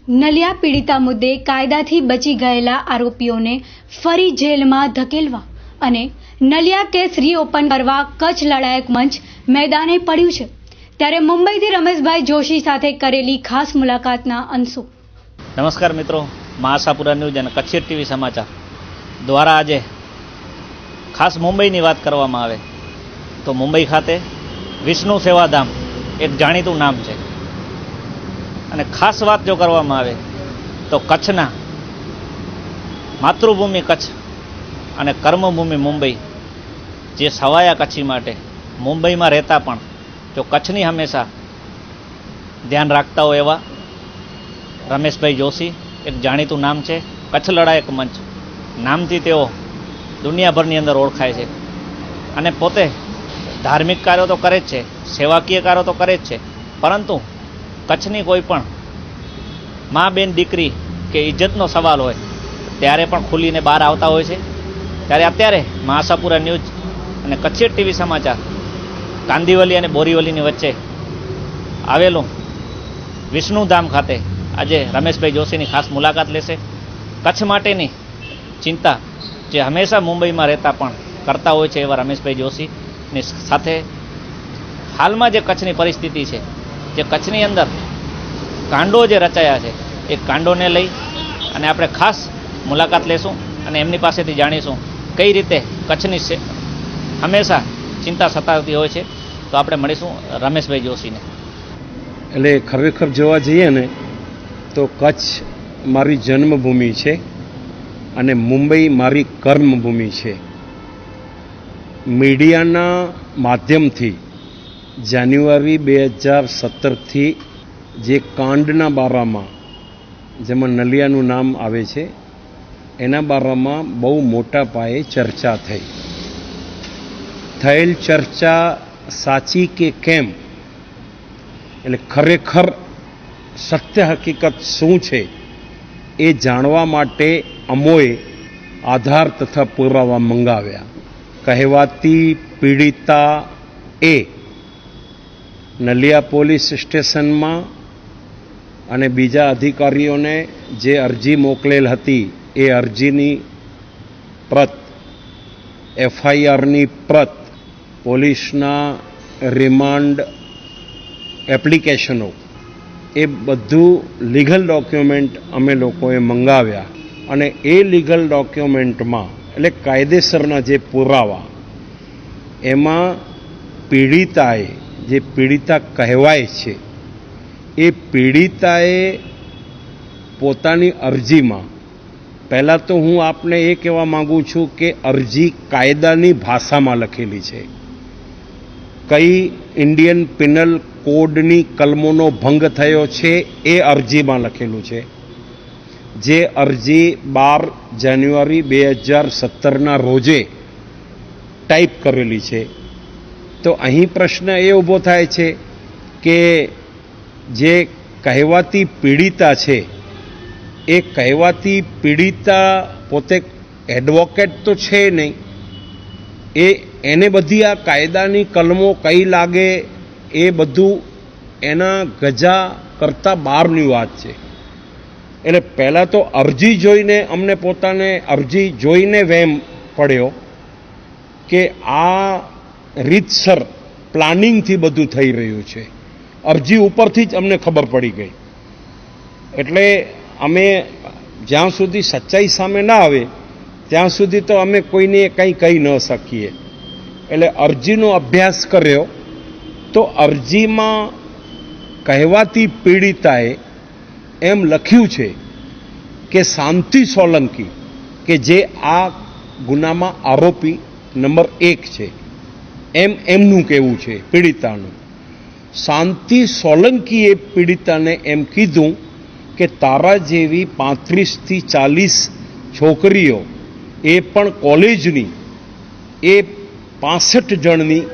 નલિયા પીડિતા મુદ્દે કાયદાથી બચી ગયેલા આરોપીઓને ફરી જેલમાં ધકેલવા અને નલિયા કેસ રીઓપન કરવા કચ્છ લડાયક મંચ મેદાને પડ્યું છે। ત્યારે મુંબઈથી રમેશભાઈ જોશી સાથે કરેલી ખાસ મુલાકાતના અંશો। નમસ્કાર મિત્રો, મહાસાપુરા ન્યૂઝ અને કચ્છી ટીવી સમાચાર દ્વારા આજે ખાસ મુંબઈની વાત કરવામાં આવે તો મુંબઈ ખાતે વિષ્ણુ સેવાધામ એક જાણીતું નામ છે અને ખાસ વાત જો કરવામાં આવે તો કચ્છના માતૃભૂમિ કચ્છ અને કર્મભૂમિ મુંબઈ જે સવાયા કચ્છી માટે મુંબઈમાં રહેતા પણ જો કચ્છની હંમેશા ધ્યાન રાખતા હોય એવા રમેશભાઈ જોશી એક જાણીતું નામ છે। કચ્છ લડાયક મંચ નામથી તેઓ દુનિયાભરની અંદર ઓળખાય છે અને પોતે ધાર્મિક કાર્યો તો કરે જ છે, સેવાકીય કાર્યો તો કરે જ છે, પરંતુ કચ્છની કોઈ પણ મા બેન દીકરી કે ઇજ્જતનો સવાલ હોય ત્યારે પણ ખુલીને બહાર આવતા હોય છે। ત્યારે અત્યારે મહાસાપુરા ન્યૂઝ અને કચ્છી ટીવી સમાચાર કાંદીવલી અને બોરીવલીની વચ્ચે આવેલું વિષ્ણુધામ ખાતે આજે રમેશભાઈ જોશીની ખાસ મુલાકાત લેશે। કચ્છ માટેની ચિંતા જે હંમેશા મુંબઈમાં રહેતા પણ કરતા હોય છે એવા રમેશભાઈ જોશીની સાથે હાલમાં જે કચ્છની પરિસ્થિતિ છે, જે કચ્છની અંદર કાંડો જે રચાયા છે એ કાંડોને લઈ અને આપણે ખાસ મુલાકાત લેશું અને એમની પાસેથી જાણીશું કઈ રીતે કચ્છની હંમેશા ચિંતા સતાવતી હોય છે। તો આપણે મળીશું રમેશભાઈ જોશીને। એટલે ખરેખર જોવા જઈએ ને તો કચ્છ મારી જન્મભૂમિ છે અને મુંબઈ મારી કર્મભૂમિ છે। મીડિયાના માધ્યમથી જાન્યુઆરી 2017થી જે કાંડના બારામાં જેમાં નલિયાનું નામ આવે છે એના બારામાં બહુ મોટા પાયે ચર્ચા થયેલ ચર્ચા સાચી કે કેમ, એટલે ખરેખર સત્ય હકીકત શું છે એ જાણવા માટે અમોએ આધાર તથા પુરાવા મંગાવ્યા। કહેવાતી પીડિતા એ નલિયા પોલીસ સ્ટેશનમાં અને બીજા અધિકારીઓને જે અરજી મોકલેલ હતી એ અરજીની પ્રત, એફઆઈઆરની પ્રત, પોલીસના રિમાન્ડ એપ્લિકેશનો, એ બધું લીગલ ડોક્યુમેન્ટ અમે લોકોએ મંગાવ્યા અને એ લીગલ ડોક્યુમેન્ટમાં એટલે કાયદેસરના જે પુરાવા એમાં પીડિતાએ જે પીડિતા કહેવાય છે એ પીડિતાએ પોતાની અરજીમાં પહેલાં તો હું આપને એ કહેવા માગું છું કે અરજી કાયદાની ભાષામાં લખેલી છે। કઈ ઇન્ડિયન પિનલ કોડની કલમોનો ભંગ થયો છે એ અરજીમાં લખેલું છે। જે અરજી 12 જાન્યુઆરી 2017ના રોજે ટાઈપ કરેલી છે। તો અહીં પ્રશ્ન એ ઊભો થાય છે કે જે કહેવાતી પીડિતા છે એ કહેવાતી પીડિતા પોતે એડવોકેટ તો છે નહીં, એને બધી આ કાયદાની કલમો કઈ લાગે એ બધું એના ગજા કરતાં બહારની વાત છે। એટલે પહેલાં તો અરજી જોઈને અમને પોતાને અરજી જોઈને વહેમ પડ્યો કે આ રીતસર પ્લાનિંગથી બધું થઈ રહ્યું છે। અરજી ઉપરથી જ અમને ખબર પડી ગઈ। એટલે અમે જ્યાં સુધી સચ્ચાઈ સામે ના આવે ત્યાં સુધી તો અમે કોઈને કંઈ કહી ન શકીએ। એટલે અરજીનો અભ્યાસ કર્યો તો અરજીમાં કહેવાતી પીડિતાએ એમ લખ્યું છે કે શાંતિ સોલંકી કે જે આ ગુનામાં આરોપી નંબર 1 છે એમનું કહેવું છે પીડિતાનું। શાંતિ સોલંકીએ પીડિતાને એમ કીધું કે તારા જેવી 35થી 40 છોકરીઓ એ પણ કોલેજની એ 65 જણની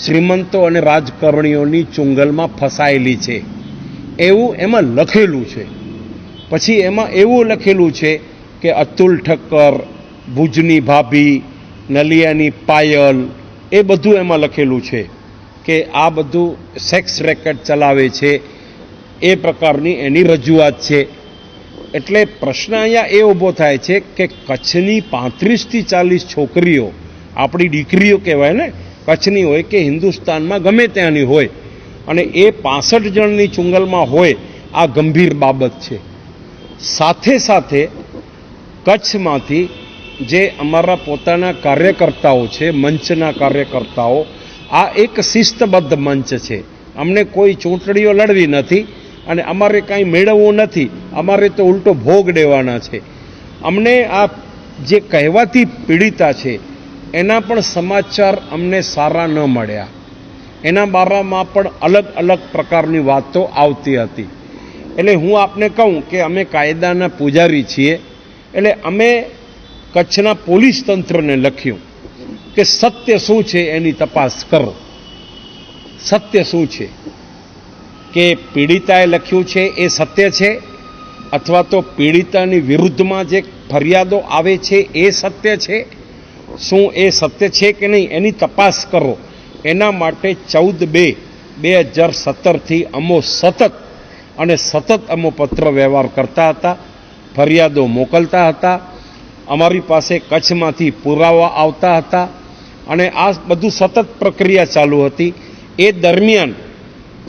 શ્રીમંતો અને રાજકારણીઓની ચુંગલમાં ફસાયેલી છે એવું એમાં લખેલું છે। પછી એમાં એવું લખેલું છે કે અતુલ ઠક્કર, ભુજની ભાભી, નલિયાની પાયલ, એ બધું એમાં લખેલું છે કે આ બધું સેક્સ રેકેટ ચલાવે છે એ પ્રકારની એની રજૂઆત છે। એટલે પ્રશ્ન અહીંયા એ ઊભો થાય છે કે કચ્છની 35થી 40 છોકરીઓ, આપણી દીકરીઓ કહેવાય ને, કચ્છની હોય કે હિન્દુસ્તાનમાં ગમે ત્યાંની હોય, અને એ 65 જણની ચુંગલમાં હોય, આ ગંભીર બાબત છે. સાથે સાથે કચ્છમાંથી જે અમારા પોતાના કાર્યકર્તાઓ છે, મંચના કાર્યકર્તાઓ, આ એક શિસ્તબદ્ધ મંચ છે. અમને કોઈ ચૂંટણીઓ લડવી નથી અને અમારે કાંઈ મેળવવું નથી, અમારે તો ઉલટો ભોગ દેવાના છે. અમને આ જે કહેવાતી પીડિતા છે એના પણ સમાચાર અમને સારા ન મળ્યા. એના બારામાં પણ અલગ અલગ પ્રકારની વાતો આવતી હતી. એટલે હું આપને કહું કે અમે કાયદાના પૂજારી છીએ, એટલે અમે કચ્છના પોલીસ તંત્રને લખ્યું કે સત્ય શું છે એની તપાસ કરો. સત્ય શું છે? કે પીડિતાએ લખ્યું છે એ સત્ય છે, અથવા તો પીડિતાની વિરુદ્ધમાં જે ફરિયાદો આવે છે એ સત્ય છે? શું એ સત્ય છે કે નહીં એની તપાસ કરો. એના માટે 14/2/2017થી અમો સતત અમો પત્ર વ્યવહાર કરતા હતા, ફરિયાદો મોકલતા હતા, અમારી પાસે કચ્છમાંથી પુરાવા આવતા હતા, અને આ બધું સતત પ્રક્રિયા ચાલુ હતી. એ દરમિયાન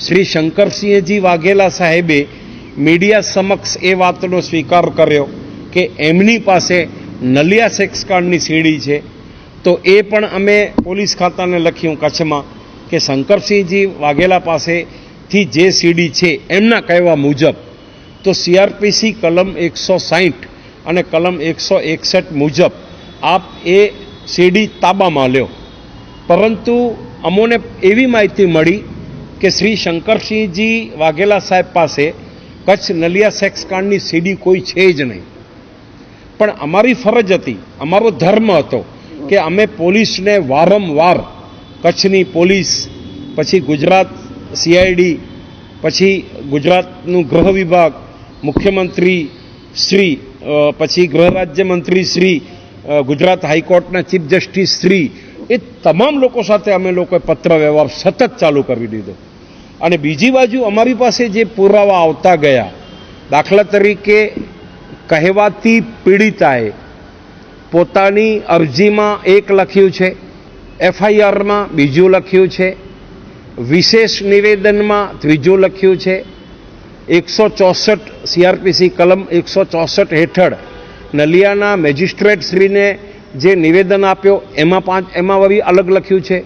શ્રી શંકરસિંહજી વાઘેલા સાહેબે મીડિયા સમક્ષ એ વાતનો સ્વીકાર કર્યો કે એમની પાસે નલિયા સેક્સકાંડની સીડી છે. તો એ પણ અમે પોલીસ ખાતાને લખ્યું કચ્છમાં કે શંકરસિંહજી વાઘેલા પાસેથી જે સીડી છે એમના કહેવા મુજબ તો CRPC કલમ 160 અને કલમ 161 મુજબ આપ એ સીડી તાબામાં લ્યો. પરંતુ અમોને એવી માહિતી મળી કે શ્રી શંકરસિંહજી વાઘેલા સાહેબ પાસે કચ્છ નલિયા સેક્સકાંડની સીડી કોઈ છે જ નહીં. પણ અમારી ફરજ હતી, અમારો ધર્મ હતો કે અમે પોલીસને વારંવાર, કચ્છની પોલીસ, પછી ગુજરાત CID, પછી ગુજરાતનું ગૃહ વિભાગ, મુખ્યમંત્રી શ્રી, પછી ગૃહ રાજ્યમંત્રી શ્રી, ગુજરાત હાઈકોર્ટના ચીફ જસ્ટિસ શ્રી, એ તમામ લોકો સાથે અમે લોકોએ પત્ર વ્યવહાર સતત ચાલુ કરી દીધો. અને બીજી બાજુ અમારી પાસે જે પુરાવા આવતા ગયા, દાખલા તરીકે કહેવાતી પીડિતાએ પોતાની અરજીમાં એક લખ્યું છે, FIRમાં બીજું લખ્યું છે, વિશેષ નિવેદનમાં ત્રીજું લખ્યું છે, 164 CRPC કલમ 164 હેઠળ નલિયાના મેજિસ્ટ્રેટ શ્રીને જે નિવેદન આપ્યો એમાં વળી અલગ લખ્યું છે.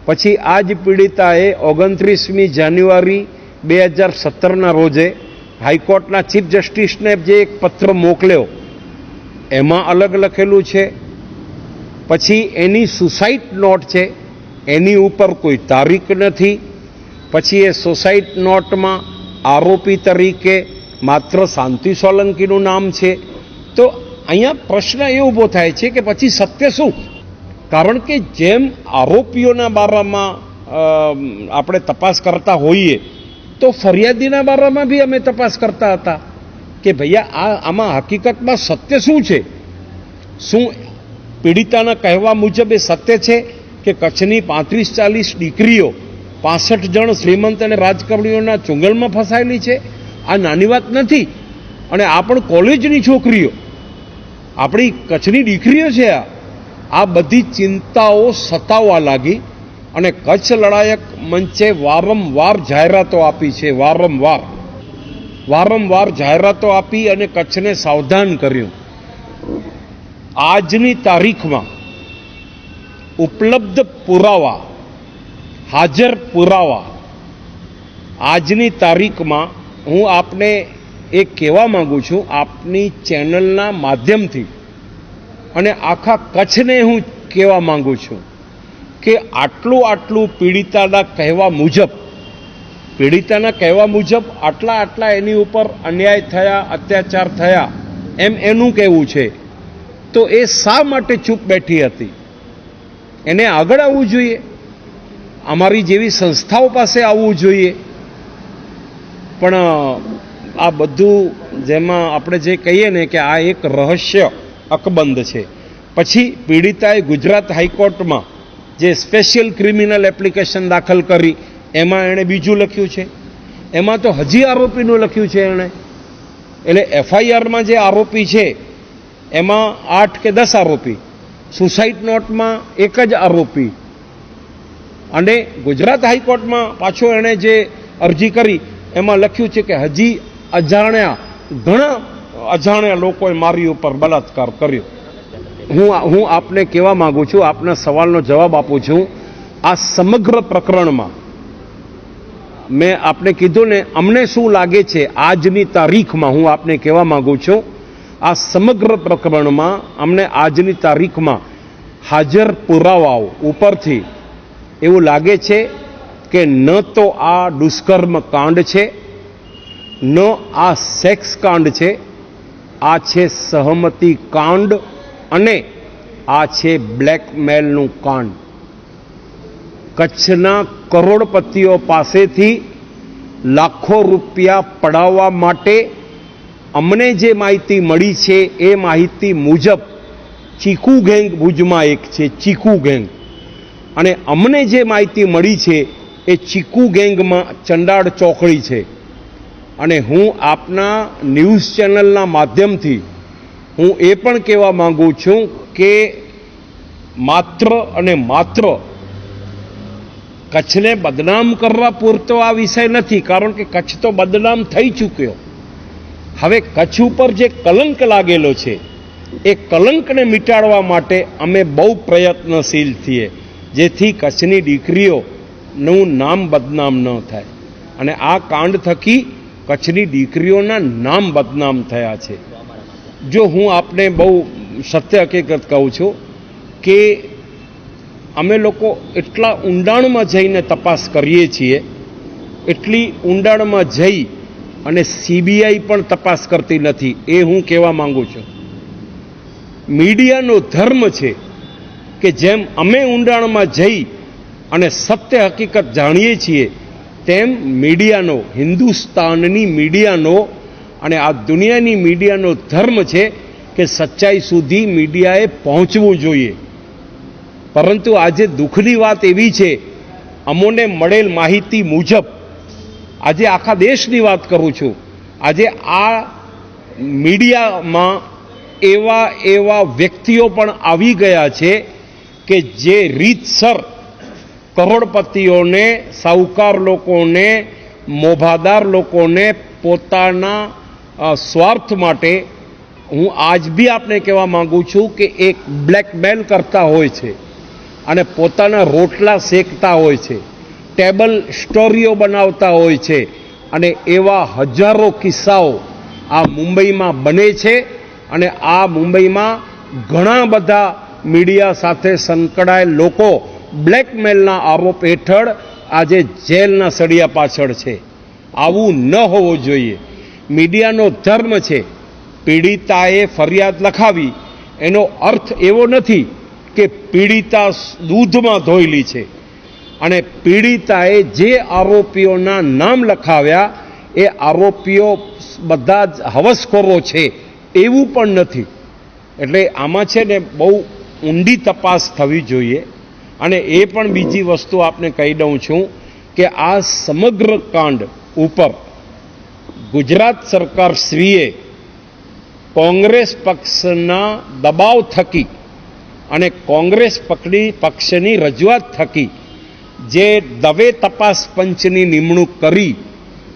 પછી આ જ પીડિતાએ 29મી જાન્યુઆરી 2017ના રોજે હાઈકોર્ટના ચીફ જસ્ટિસને જે એક પત્ર મોકલ્યો એમાં અલગ લખેલું છે. પછી એની સુસાઇડ નોટ છે, એની ઉપર કોઈ તારીખ નથી. પછી એ સુસાઇડ નોટમાં આરોપી તરીકે માત્ર શાંતિ સોલંકીનું નામ છે. તો અહીંયા પ્રશ્ન એ ઊભો થાય છે કે પછી સત્ય શું? કારણ કે જેમ આરોપીઓના બારામાં આપણે તપાસ કરતા હોઈએ તો ફરિયાદીના બારામાં બી અમે તપાસ કરતા હતા કે ભૈયા આમાં હકીકતમાં સત્ય શું છે? શું પીડિતાના કહેવા મુજબ એ સત્ય છે કે કચ્છની 35-40 દીકરીઓ 65 જણ શ્રીમંત અને રાજકારણીઓના ચુંગલમાં ફસાયેલી છે? આ નાની વાત નથી. અને આ પણ કોલેજની છોકરીઓ, આપણી કચ્છની દીકરીઓ છે. આ બધી ચિંતાઓ સતાવવા લાગી અને કચ્છ લડાયક મંચે વારંવાર જાહેરાતો આપી છે, વારંવાર જાહેરાતો આપી અને કચ્છને સાવધાન કર્યું. આજની તારીખમાં ઉપલબ્ધ પુરાવા, હાજર પુરાવા, આજની તારીખમાં હું આપને એ કહેવા માગું છું, આપની ચેનલના માધ્યમથી, અને આખા કચ્છને હું કહેવા માંગુ છું કે આટલું પીડિતાના કહેવા મુજબ આટલા એની ઉપર અન્યાય થયા, અત્યાચાર થયા એમ એનું કહેવું છે. તો એ શા માટે ચૂપ બેઠી હતી? એને આગળ આવવું જોઈએ, અમારી જેવી સંસ્થાઓ પાસે આવવું જોઈએ. પણ આ બધું જેમાં આપણે જે કહીએ ને કે આ એક રહસ્ય અકબંધ છે. પછી પીડિતાએ ગુજરાત હાઈકોર્ટમાં જે સ્પેશિયલ ક્રિમિનલ એપ્લિકેશન દાખલ કરી એમાં એણે બીજું લખ્યું છે. એમાં તો હજી આરોપીનું લખ્યું છે એણે. એટલે એફઆઈઆરમાં જે આરોપી છે એમાં 8 કે 10 આરોપી, સુસાઇડ નોટમાં એક જ આરોપી, અને ગુજરાત હાઈકોર્ટમાં પાછો એણે જે અરજી કરી એમાં લખ્યું છે કે હજી ઘણા અજાણ્યા લોકોએ મારી ઉપર બલાત્કાર કર્યો. હું આપને કહેવા માંગુ છું, આપના સવાલનો જવાબ આપું છું. આ સમગ્ર પ્રકરણમાં મેં આપને કીધું ને, અમને શું લાગે છે આજની તારીખમાં, હું આપને કહેવા માંગુ છું, આ સમગ્ર પ્રકરણમાં અમને આજની તારીખમાં હાજર પુરાવાઓ ઉપરથી એવું લાગે છે કે ન તો આ દુષ્કર્મ કાંડ છે, ન આ સેક્સ કાંડ છે, આ છે સહમતી કાંડ અને આ છે બ્લેકમેલનું કાંડ. કચ્છના કરોડપતિઓ પાસેથી લાખો રૂપિયા પડાવવા માટે અમને જે માહિતી મળી છે એ માહિતી મુજબ ચીકુ ગેંગ ભુજમાં એક છે, ચીકુ ગેંગ, અને અમને જે માહિતી મળી છે એ ચીકુ ગેંગમાં ચંડાળ ચોકડી છે. અને હું આપના ન્યૂઝ ચેનલના માધ્યમથી હું એ પણ કહેવા માંગુ છું કે માત્ર અને માત્ર કચ્છને બદનામ કરવા પૂરતો આ વિષય નથી, કારણ કે કચ્છ તો બદનામ થઈ ચૂક્યો. હવે કચ્છ ઉપર જે કલંક લાગેલો છે એ કલંકને મિટાડવા માટે અમે બહુ પ્રયત્નશીલ છીએ, જેથી કચ્છની દીકરીઓનું નામ બદનામ ન થાય. અને આ કાંડ થકી કચ્છની દીકરીઓના નામ બદનામ થયા છે. જો હું આપને બહુ સત્ય હકીકત કહું છું કે અમે લોકો એટલા ઊંડાણમાં જઈને તપાસ કરીએ છીએ, એટલી ઊંડાણમાં જઈ અને સીબીઆઈ પણ તપાસ કરતી નથી, એ હું કહેવા માંગુ છું. મીડિયાનો ધર્મ છે કે જેમ અમે ઊંડાણમાં જઈ અને સત્ય હકીકત જાણીએ છીએ, તેમ મીડિયાનો, હિન્દુસ્તાનની મીડિયાનો અને આ દુનિયાની મીડિયાનો ધર્મ છે કે સચ્ચાઈ સુધી મીડિયાએ પહોંચવું જોઈએ. પરંતુ આજે દુઃખની વાત એવી છે, અમોને મળેલ માહિતી મુજબ, આજે આખા દેશની વાત કરું છું, આજે આ મીડિયામાં એવા વ્યક્તિઓ પણ આવી ગયા છે કે જે રીતસર કરોડપતિઓને, સાહુકાર લોકોને, મોભાદાર લોકોને પોતાના સ્વાર્થ માટે, હું આજ બી આપને કહેવા માંગુ છું કે એક બ્લેકમેલ કરતા હોય છે અને પોતાના રોટલા શેકતા હોય છે, ટેબલ સ્ટોરીઓ બનાવતા હોય છે, અને એવા હજારો કિસ્સાઓ આ મુંબઈમાં બને છે. અને આ મુંબઈમાં ઘણા બધા મીડિયા સાથે સંકળાયેલ લોકો બ્લેકમેલના આરોપ હેઠળ આજે જેલના સળિયા પાછળ છે. આવું ન હોવું જોઈએ. મીડિયાનો ધર્મ છે, પીડિતાએ ફરિયાદ લખાવી એનો અર્થ એવો નથી કે પીડિતા દૂધમાં ધોયેલી છે, અને પીડિતાએ જે આરોપીઓના નામ લખાવ્યા એ આરોપીઓ બધા જ હવસખોરો છે એવું પણ નથી. એટલે આમાં છે ને બહુ ઊંડી તપાસ થવી જોઈએ. અને એ પણ બીજી વસ્તુ આપને કહી દઉં છું કે આ સમગ્ર કાંડ ઉપર ગુજરાત સરકાર શ્રીએ કોંગ્રેસ પક્ષના દબાવ થકી અને કોંગ્રેસ પક્ષની રજૂઆત થકી જે દવે તપાસ પંચની નિમણૂક કરી,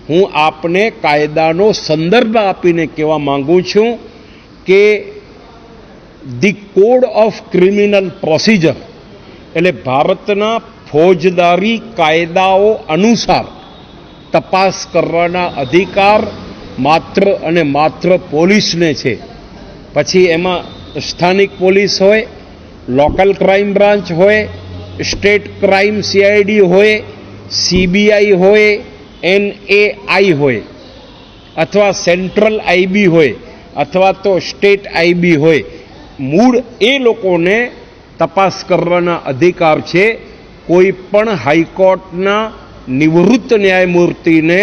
હું આપને કાયદાનો સંદર્ભ આપીને કહેવા માંગુ છું કે the code of criminal procedure, એટલે ભારતના ફોજદારી કાયદાઓ અનુસાર તપાસ કરવાના અધિકાર માત્ર અને માત્ર પોલીસને છે. પછી એમાં સ્થાનિક પોલીસ હોય, લોકલ ક્રાઇમ બ્રાન્ચ હોય, સ્ટેટ ક્રાઇમ સીઆઈડી હોય, સીબીઆઈ હોય, એનએઆઈ હોય, અથવા સેન્ટ્રલ આઈબી હોય, અથવા તો સ્ટેટ આઈબી હોય. મૂળ એ લોકોને તપાસ કરવાના અધિકાર છે. કોઈ પણ હાઈકોર્ટના નિવૃત્ત ન્યાયમૂર્તિને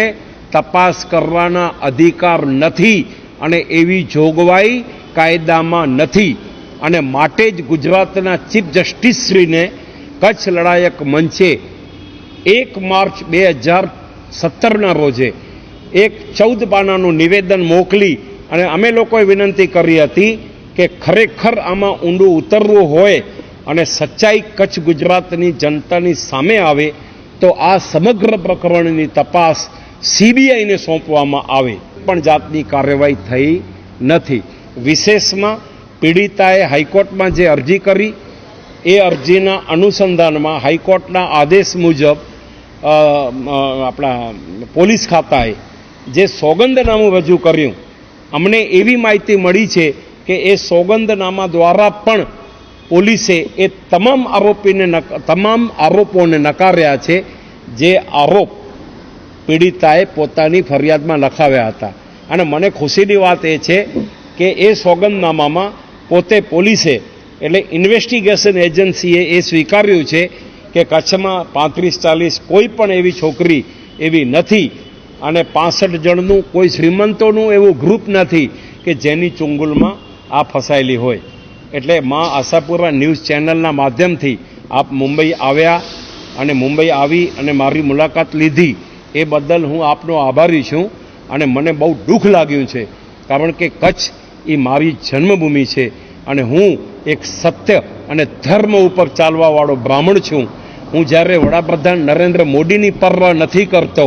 તપાસ કરવાના અધિકાર નથી, અને એવી જોગવાઈ કાયદામાં નથી. અને માટે જ ગુજરાતના ચીફ જસ્ટિસશ્રીને કચ્છ લડાયક મંચે 1 માર્ચ 2017ના રોજે એક 14 પાનાનું નિવેદન મોકલી અને અમે લોકોએ વિનંતી કરી હતી કે ખરેખર આમાં ઊંડું ઉતરવું હોય અને સચ્ચાઈ કચ્છ ગુજરાતની જનતાની સામે આવે તો આ સમગ્ર પ્રકરણની તપાસ સીબીઆઈને સોંપવામાં આવે, પણ જાતની કાર્યવાહી થઈ નથી. વિશેષમાં પીડિતાએ હાઈકોર્ટમાં જે અરજી કરી એ અરજીના અનુસંધાનમાં હાઈકોર્ટના આદેશ મુજબ આપણા પોલીસ ખાતાએ જે સોગંદનામું રજૂ કર્યું, અમને એવી માહિતી મળી છે કે એ સોગંદનામા દ્વારા પણ પોલીસે એ તમામ આરોપોને નકાર્યા છે જે આરોપ પીડિતાએ પોતાની ફરિયાદમાં લખાવ્યા હતા. અને મને ખુશીની વાત એ છે કે એ સોગંદનામામાં પોતે પોલીસે એટલે ઇન્વેસ્ટિગેશન એજન્સીએ એ સ્વીકાર્યું છે કે કચ્છમાં 35-40 કોઈ પણ એવી છોકરી એવી નથી અને 65 જણનું કોઈ શ્રીમંતોનું એવું ગ્રુપ નથી કે જેની ચુંગલમાં આ ફસાયેલી હોય. એટલે મા આશાપુરા ન્યૂઝ ચેનલના માધ્યમથી આપ મુંબઈ આવ્યા અને મુંબઈ આવી અને મારી મુલાકાત લીધી એ બદલ હું આપનો આભારી છું. અને મને બહુ દુઃખ લાગ્યું છે કારણ કે કચ્છ એ મારી જન્મભૂમિ છે અને હું એક સત્ય અને ધર્મ ઉપર ચાલવાવાળો બ્રાહ્મણ છું. હું જ્યારે વડાપ્રધાન નરેન્દ્ર મોદીની પરવા નથી કરતો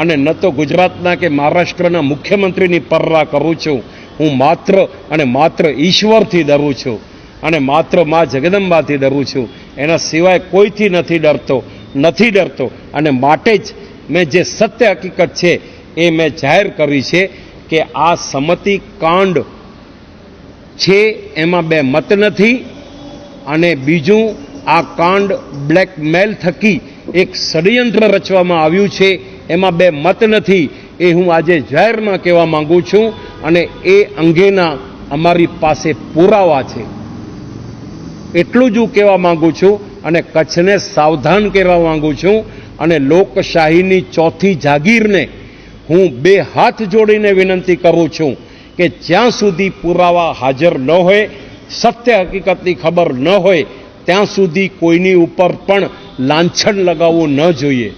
અને ન તો ગુજરાતના કે મહારાષ્ટ્રના મુખ્યમંત્રીની પરવા કરું છું, હું માત્ર અને માત્ર ઈશ્વરથી ડરું છું અને માત્ર મા જગદંબાથી ડરું છું. એના સિવાય કોઈથી નથી ડરતો અને માટે જ મેં જે સત્ય હકીકત છે એ મેં જાહેર કરી છે કે આ સંમતિ કાંડ છે એમાં બે મત નથી અને બીજું આ કાંડ બ્લેકમેલ થકી એક ષડયંત્ર રચવામાં આવ્યું છે એમાં બે મત નથી. એ હું આજે જાહેરમાં કહેવા માંગુ છું અને એ અંગેના અમારી પાસે પુરાવા છે. એટલું જ હું કહેવા માંગુ છું અને કચ્છને સાવધાન કરવા માંગુ છું અને લોકશાહીની ચોથી જાગીરને હું બે હાથ જોડીને વિનંતી કરું છું કે જ્યાં સુધી પુરાવા હાજર ન હોય, સત્ય હકીકતની ખબર ન હોય, ત્યાં સુધી કોઈની ઉપર પણ લાંછન લગાવવું ન જોઈએ.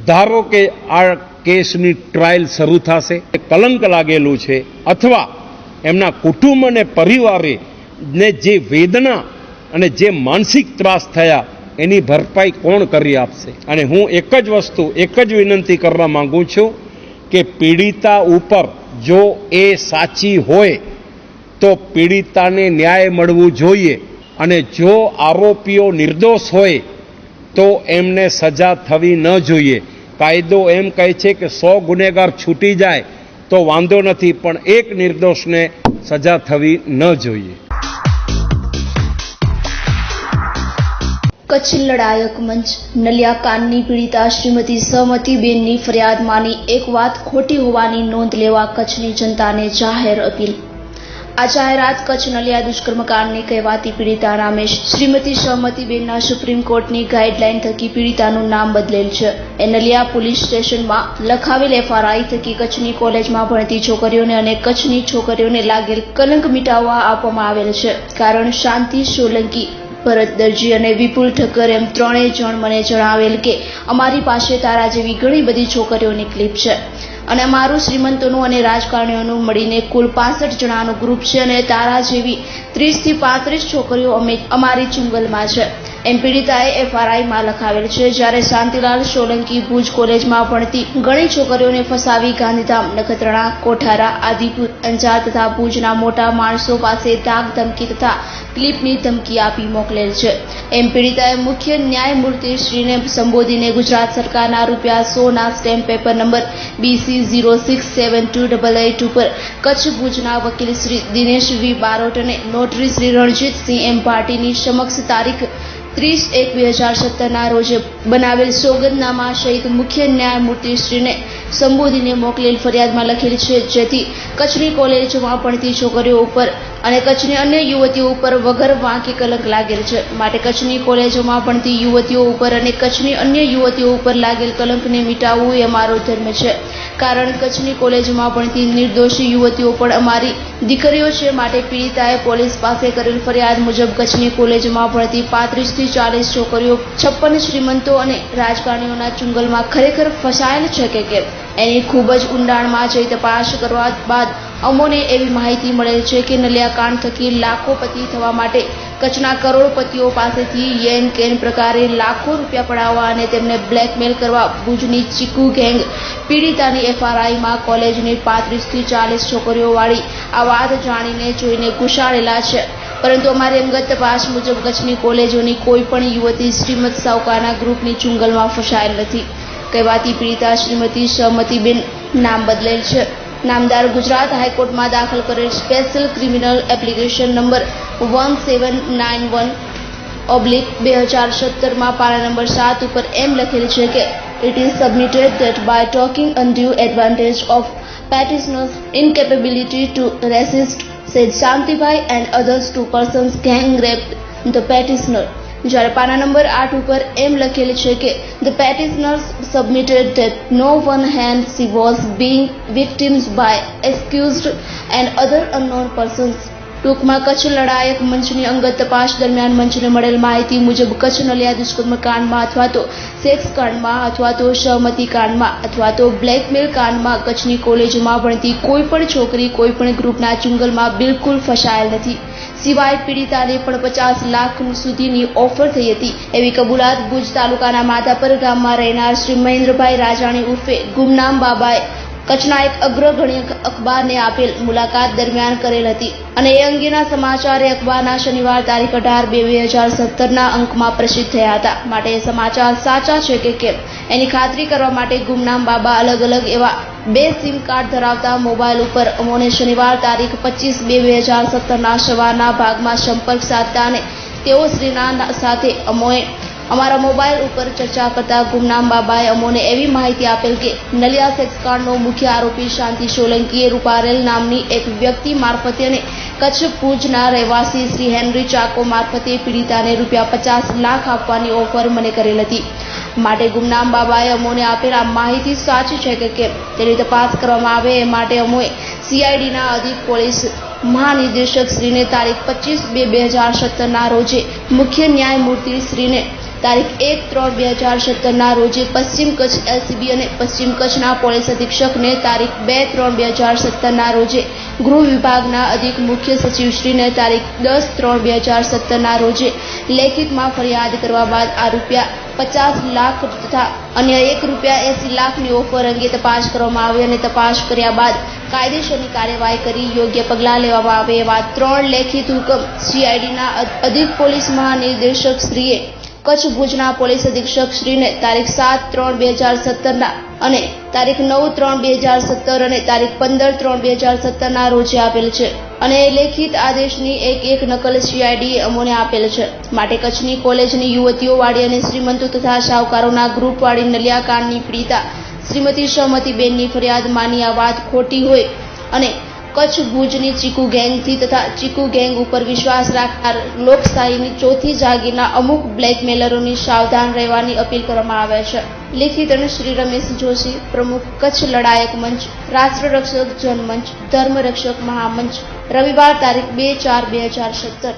ધારો કે આ કેસની ટ્રાયલ શરૂ થશે, કલંક લાગેલું છે અથવા એમના કુટુંબ અને પરિવારે ને જે વેદના અને જે માનસિક ત્રાસ થયા એની ભરપાઈ કોણ કરી આપશે? અને હું એક જ વિનંતી કરવા માંગુ છું કે પીડિતા ઉપર જો એ સાચી હોય તો પીડિતાને ન્યાય મળવું જોઈએ અને જો આરોપીઓ નિર્દોષ હોય તો એમને સજા થવી ન જોઈએ. કાયદો એમ કહે છે કે 100 ગુનેગાર છૂટી જાય તો વાંધો નથી, પણ એક નિર્દોષને સજા થવી ન જોઈએ. કચ્છ લડાયક મંચ નલિયા કાંડની પીડિતા શ્રીમતી સહમતીબેનની ફરિયાદમાંની એક વાત ખોટી હોવાની નોંધ લેવા કચ્છની જનતાને જાહેર અપીલ. આ જાહેરાત કચ્છ નલિયા દુષ્કર્મકાંડની કહેવાતી પીડિતા નામે શ્રીમતી સહમતીબેનના સુપ્રીમ કોર્ટની ગાઈડલાઈન થકી પીડિતાનું નામ બદલેલ છે. એ નલિયા પોલીસ સ્ટેશનમાં લખાવેલ એફઆરઆઈ થકી કચ્છની કોલેજમાં ભણતી છોકરીઓને અને કચ્છની છોકરીઓને લાગેલ કલંક મિટાવવા આપવામાં આવેલ છે. કારણ શાંતિ સોલંકી, ભરત દરજી અને વિપુલ ઠક્કર એમ ત્રણેય જણ મને જણાવેલ કે અમારી પાસે તારા જેવી ઘણી બધી છોકરીઓની ક્લિપ છે અને અમારું શ્રીમંતોનું અને રાજકારણીઓનું મળીને કુલ 65 જણાનું ગ્રુપ છે અને તારા જેવી 30 થી 35 છોકરીઓ અમારી ચુંગલમાં છે એમ પીડિતાએ એફઆરઆઈમાં લખાવેલ છે. જ્યારે શાંતિલાલ સોલંકી ભુજ કોલેજમાં ભણતી ઘણી છોકરીઓને ફસાવી ગાંધીધામ, નખત્રાણા, કોઠારા, આદિપુર, અંજાર તથા ભુજના મોટા માણસો પાસે ધાક ધમકી તથા ક્લિપની ધમકી આપી મોકલેલ છે એમ પીડિતાએ મુખ્ય ન્યાયમૂર્તિ શ્રીને સંબોધીને ગુજરાત સરકારના ₹100 ના સ્ટેમ્પ પેપર નંબર BC067288 ઉપર કચ્છ ભુજના વકીલ શ્રી દિનેશ વી બારોટ અને નોટરી શ્રી રણજીતસિંહ એમ પાર્ટીની સમક્ષ તારીખ 30/1/2017 ના રોજ બનાવેલ સોગંદનામા સહિત મુખ્ય ન્યાયમૂર્તિ શ્રીને સંબોધીને મોકલેલ ફરિયાદમાં લખેલ છે, જેથી કચ્છની કોલેજમાં ભણતી છોકરીઓ ઉપર અને કચ્છની અન્ય યુવતીઓ ઉપર વગર વાંકે કલંક લાગેલ છે. માટે કચ્છની કોલેજોમાં ભણતી યુવતીઓ ઉપર અને કચ્છની અન્ય યુવતીઓ ઉપર લાગેલ કલંકને મિટાવવું એ અમારો ધર્મ છે. કારણ કચ્છની કોલેજમાં ભણતી નિર્દોષી યુવતીઓ પણ અમારી દીકરીઓ છે. માટે પીડિતાએ પોલીસ પાસે કરેલ ફરિયાદ મુજબ કચ્છની કોલેજમાં ભણતી 35 થી 40 છોકરીઓ 56 શ્રીમંતો અને રાજકારણીઓના ચુંગલમાં ખરેખર ફસાયેલ છે કે કેમ એની ખૂબ જ ઊંડાણમાં જઈ તપાસ કરવા બાદ અમોને એવી માહિતી મળેલ છે કે નલિયાકાંડ થકી લાખોપતિ થવા માટે કચ્છના કરોડપતિઓ પાસેથી યેન કેન પ્રકારે લાખો રૂપિયા પડાવવા અને તેમને બ્લેકમેલ કરવા ભુજની ચીકુ ગેંગ પીડિતાની એફઆરઆઈમાં કોલેજની 35 થી 40 છોકરીઓવાળી આ વાત જાણીને જોઈને ઘુસાડેલા છે. પરંતુ અમારી અંગત તપાસ મુજબ કચ્છની કોલેજોની કોઈ પણ યુવતી શ્રીમદ સાવકારના ગ્રુપની ચુંગલમાં ફસાયેલ નથી. કહેવાતી પીડિતા શ્રીમતી સહમતીબેન નામ બદલેલ છે. નામદાર ગુજરાત હાઈકોર્ટમાં દાખલ કરેલ સ્પેશિયલ ક્રિમિનલ એપ્લિકેશન નંબર 1791/2017 માં પાના નંબર 7 ઉપર એમ લખેલ છે કે it is submitted that by taking undue advantage of petitioner's incapability to resist said Shantibai and others two persons gang raped the petitioner. જ્યારે પાના નંબર 8 ઉપર એમ લખેલ છે કે the petitioners submitted that no one hand she was being victims by accused and other unknown persons. ટૂંકમાં કચ્છ લડાયક મંચની અંગત તપાસ દરમિયાન મંચને મળેલ માહિતી મુજબ કચ્છ નલિયા દુષ્કર્મ કાંડમાં અથવા તો સેક્સ કાંડમાં અથવા તો સહમતી કાંડમાં અથવા તો બ્લેકમેલ કાંડમાં કચ્છની કોલેજોમાં ભણતી કોઈ પણ છોકરી કોઈ પણ ગ્રુપના ચુંગલમાં બિલકુલ ફસાયેલ નથી. સિવાય પીડિતાને પણ 50 લાખ સુધીની ઓફર થઈ હતી એવી કબૂલાત ભુજ તાલુકાના માધાપર ગામમાં રહેનાર શ્રી મહેન્દ્રભાઈ રાજાણી ઉર્ફે ગુમનામ બાબાએ કચ્છના એક અગ્રગણ્ય અખબારને આપેલ મુલાકાત દરમિયાન કરેલ હતી અને એ અંગેના સમાચાર એ અખબારના શનિવાર તારીખ 18/2/2017 અંકમાં પ્રસિદ્ધ થયા હતા. માટે એ સમાચાર સાચા છે કે કેમ એની ખાતરી કરવા માટે ગુમનામ બાબા અલગ અલગ એવા 2 સિમ કાર્ડ ધરાવતા મોબાઈલ ઉપર અમોને શનિવાર તારીખ 25/2/2017 સવારના ભાગમાં સંપર્ક સાધતા અને તેઓ શ્રીના સાથે અમોએ અમારા મોબાઈલ ઉપર ચર્ચા કરતા ગુમનામ બાબાએ અમોને એવી માહિતી આપેલ કે નલિયા સેક્સકાંડનો મુખ્ય આરોપી શાંતિ સોલંકીએ રૂપારેલ નામની એક વ્યક્તિ મારફતે અને કચ્છ ભુજના રહેવાસી શ્રી હેનરી ચાકો મારફતે પીડિતાને ₹50 લાખ આપવાની ઓફર મને કરેલ હતી. માટે ગુમનામ બાબાએ અમોને આપેલ આ માહિતી સાચી છે કે કેમ તેની તપાસ કરવામાં આવે એ માટે અમોએ સીઆઈડીના અધિક પોલીસ મહાનિદેશક શ્રીને તારીખ 25/2/2017 રોજે મુખ્ય ન્યાયમૂર્તિ શ્રીને તારીખ 1/3/2017 રોજે પશ્ચિમ કચ્છ એલસીબી અને પશ્ચિમ કચ્છના પોલીસ અધિક્ષકને તારીખ 2/3/2017 રોજે ગૃહ વિભાગના અધિક મુખ્ય સચિવશ્રીને તારીખ 10/3/2017 રોજે લેખિતમાં ફરિયાદ કરવા બાદ આ ₹50 લાખ તથા અન્ય ₹80 લાખની ઓફર અંગે તપાસ કરવામાં આવી અને તપાસ કર્યા બાદ કાયદેસરની કાર્યવાહી કરી યોગ્ય પગલાં લેવામાં આવે એવા 3 લેખિત હુકમ સીઆઈડીના અધિક પોલીસ મહાનિર્દેશક શ્રીએ કચ્છ ભુજના પોલીસ અધિક્ષક શ્રીને તારીખ 7/3/2017 અને તારીખ 9/3/2017 અને તારીખ 15/3/2017 રોજે આપેલ છે અને લેખિત આદેશની એક નકલ સીઆઈડીએ અમોને આપેલ છે. માટે કચ્છની કોલેજની યુવતીઓવાળી અને શ્રીમંતો તથા શાહુકારોના ગ્રુપવાળી નલિયાકાંડની પીડિતા શ્રીમતી સહમતીબેનની ફરિયાદ માની આ વાત ખોટી હોય અને કચ્છ ભુજની ચીકુ ગેંગથી તથા ચીકુ ગેંગ ઉપર વિશ્વાસ રાખનાર લોકશાહીની ચોથી જાગીરના અમુક બ્લેકમેલરોની સાવધાન રહેવાની અપીલ કરવામાં આવે છે. લેખિત અને શ્રી રમેશ જોશી, પ્રમુખ કચ્છ લડાયક મંચ, રાષ્ટ્રરક્ષક જનમંચ, ધર્મરક્ષક મહામંચ, રવિવાર તારીખ 2/4/2017.